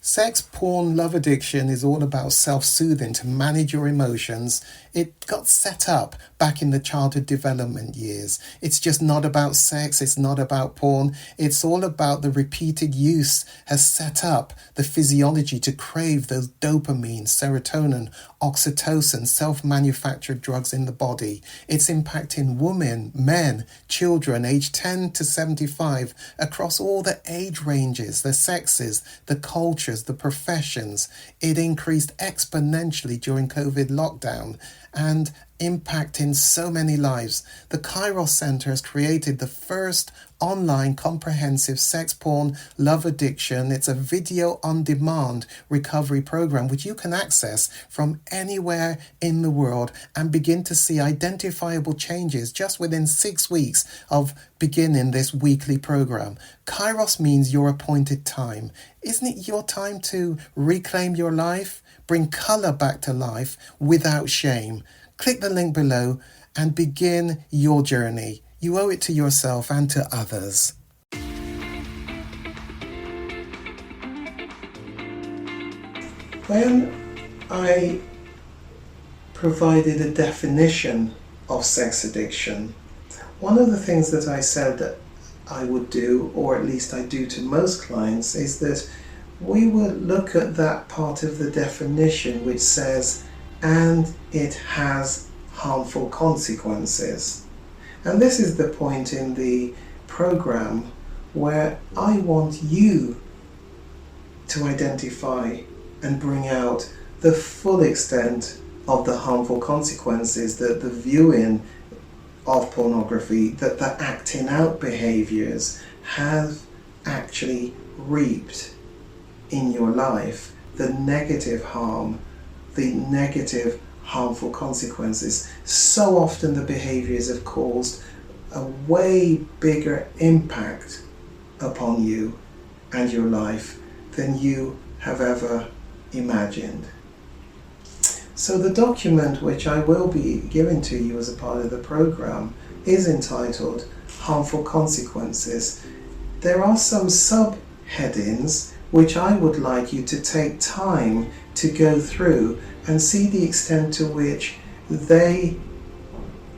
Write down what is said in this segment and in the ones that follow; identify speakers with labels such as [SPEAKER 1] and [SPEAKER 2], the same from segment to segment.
[SPEAKER 1] Sex, porn, love addiction is all about self-soothing to manage your emotions. It got set up back in the childhood development years. It's just not about sex. It's not about porn. It's all about the repeated use has set up the physiology to crave those dopamine, serotonin, oxytocin, self-manufactured drugs in the body. It's impacting women, men, children aged 10 to 75 across all the age ranges, the sexes, the cultures, the professions. It increased exponentially during COVID lockdown and impacting so many lives. The Kairos Center has created the first online comprehensive sex, porn, love addiction. It's a video on demand recovery program which you can access from anywhere in the world and begin to see identifiable changes just within 6 weeks of beginning this weekly program. Kairos means your appointed time. Isn't it your time to reclaim your life? Bring color back to life without shame. Click the link below and begin your journey. You owe it to yourself and to others. When I provided a definition of sex addiction, one of the things that I said that I would do, or at least I do to most clients, is that we will look at that part of the definition which says, and it has harmful consequences. And this is the point in the program where I want you to identify and bring out the full extent of the harmful consequences that the viewing of pornography, that the acting out behaviors have actually reaped in your life, the negative harm, the negative harmful consequences. So often the behaviors have caused a way bigger impact upon you and your life than you have ever imagined. So the document which I will be giving to you as a part of the program is entitled Harmful Consequences. There are some subheadings which I would like you to take time to go through and see the extent to which they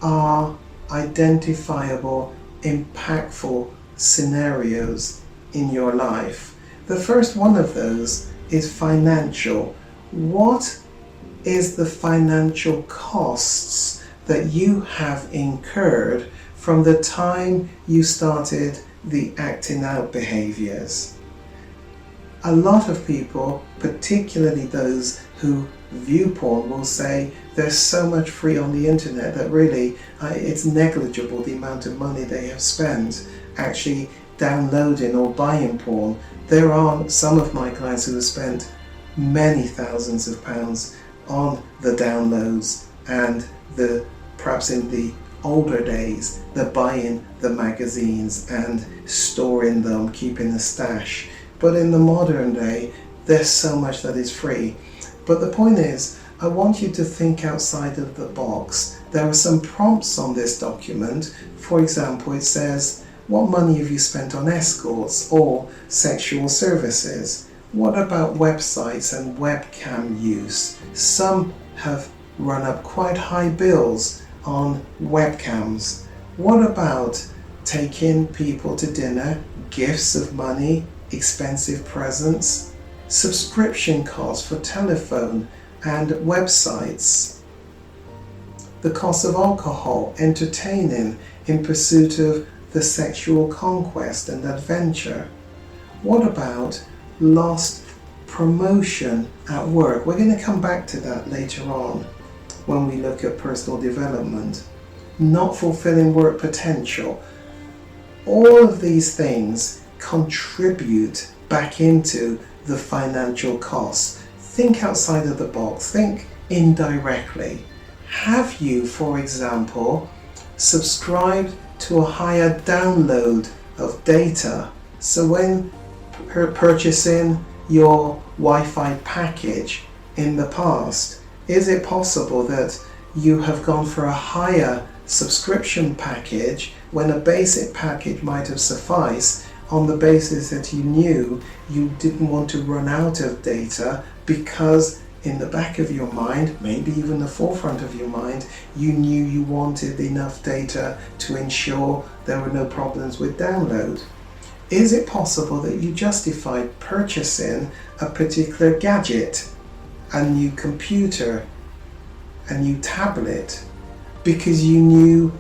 [SPEAKER 1] are identifiable, impactful scenarios in your life. The first one of those is financial. What is the financial costs that you have incurred from the time you started the acting out behaviors? A lot of people, particularly those who view porn, will say there's so much free on the internet that really it's negligible the amount of money they have spent actually downloading or buying porn. There are some of my clients who have spent many thousands of pounds on the downloads and perhaps in the older days, the buying the magazines and storing them, keeping a stash. But in the modern day, there's so much that is free. But the point is, I want you to think outside of the box. There are some prompts on this document. For example, it says, what money have you spent on escorts or sexual services? What about websites and webcam use? Some have run up quite high bills on webcams. What about taking people to dinner, gifts of money, expensive presents, subscription costs for telephone and websites, the cost of alcohol, entertaining in pursuit of the sexual conquest and adventure? What about lost promotion at work? We're going to come back to that later on when we look at personal development. Not fulfilling work potential. All of these things contribute back into the financial costs. Think outside of the box. Think indirectly. Have you, for example, subscribed to a higher download of data? So when purchasing your Wi-Fi package in the past, is it possible that you have gone for a higher subscription package when a basic package might have sufficed, on the basis that you knew you didn't want to run out of data, because in the back of your mind, maybe even the forefront of your mind, you knew you wanted enough data to ensure there were no problems with download? Is it possible that you justified purchasing a particular gadget, a new computer, a new tablet, because you knew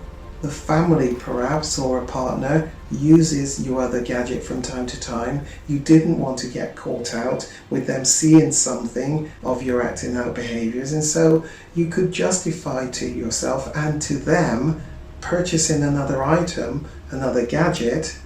[SPEAKER 1] the family perhaps, or a partner, uses your other gadget from time to time? You didn't want to get caught out with them seeing something of your acting out behaviours, and so you could justify to yourself and to them purchasing another item, another gadget.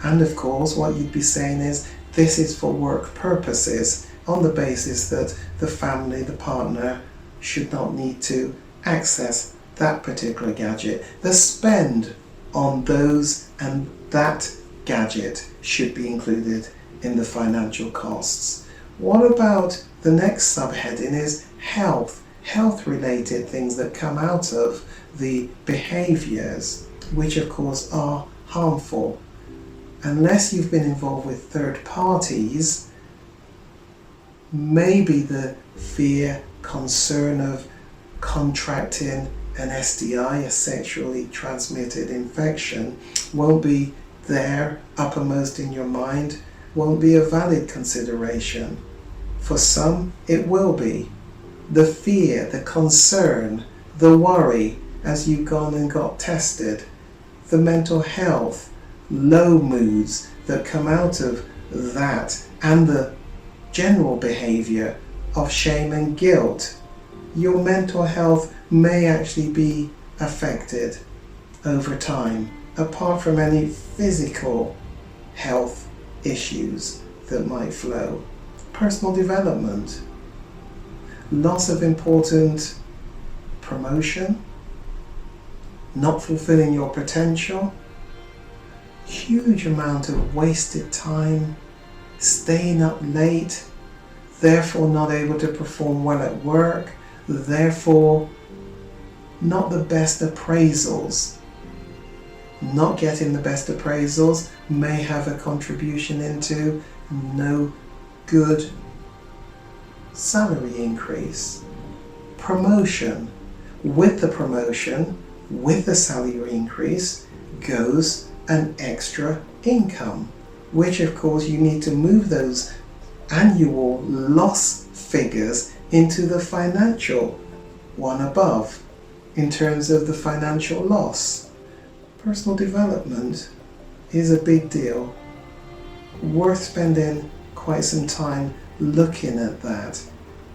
[SPEAKER 1] And of course what you'd be saying is, this is for work purposes, on the basis that the family, the partner, should not need to access that particular gadget. The spend on those and that gadget should be included in the financial costs. What about the next subheading is health related things that come out of the behaviours, which of course are harmful. Unless you've been involved with third parties, maybe the fear, concern of contracting an STI, a sexually transmitted infection, won't be there uppermost in your mind, won't be a valid consideration. For some, it will be. The fear, the concern, the worry as you've gone and got tested, the mental health, low moods that come out of that, and the general behaviour of shame and guilt. Your mental health may actually be affected over time, apart from any physical health issues that might flow. Personal development, loss of important promotion, not fulfilling your potential, huge amount of wasted time, staying up late, therefore not able to perform well at work, therefore not the best appraisals. Not getting the best appraisals may have a contribution into no good salary increase. Promotion. With the promotion, with the salary increase, goes an extra income, which of course you need to move those annual loss figures into the financial one above, in terms of the financial loss. Personal development is a big deal, worth spending quite some time looking at that.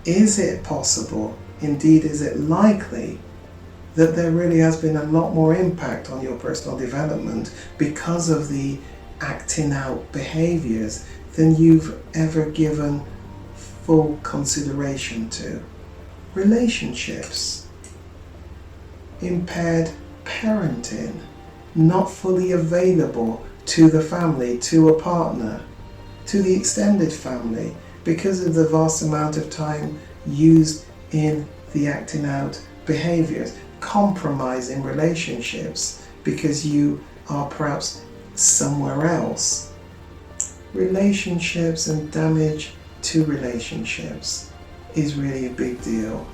[SPEAKER 1] Is it possible, indeed is it likely, that there really has been a lot more impact on your personal development because of the acting out behaviours than you've ever given full consideration to? Relationships, impaired parenting, not fully available to the family, to a partner, to the extended family, because of the vast amount of time used in the acting out behaviours. Compromising relationships because you are perhaps somewhere else. Relationships and damage to relationships is really a big deal.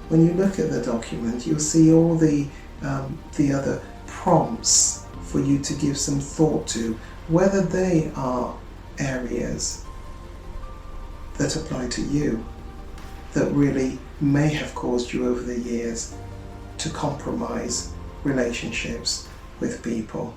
[SPEAKER 1] When you look at the document, you'll see all the other prompts for you to give some thought to, whether they are areas that apply to you, that really may have caused you over the years to compromise relationships with people.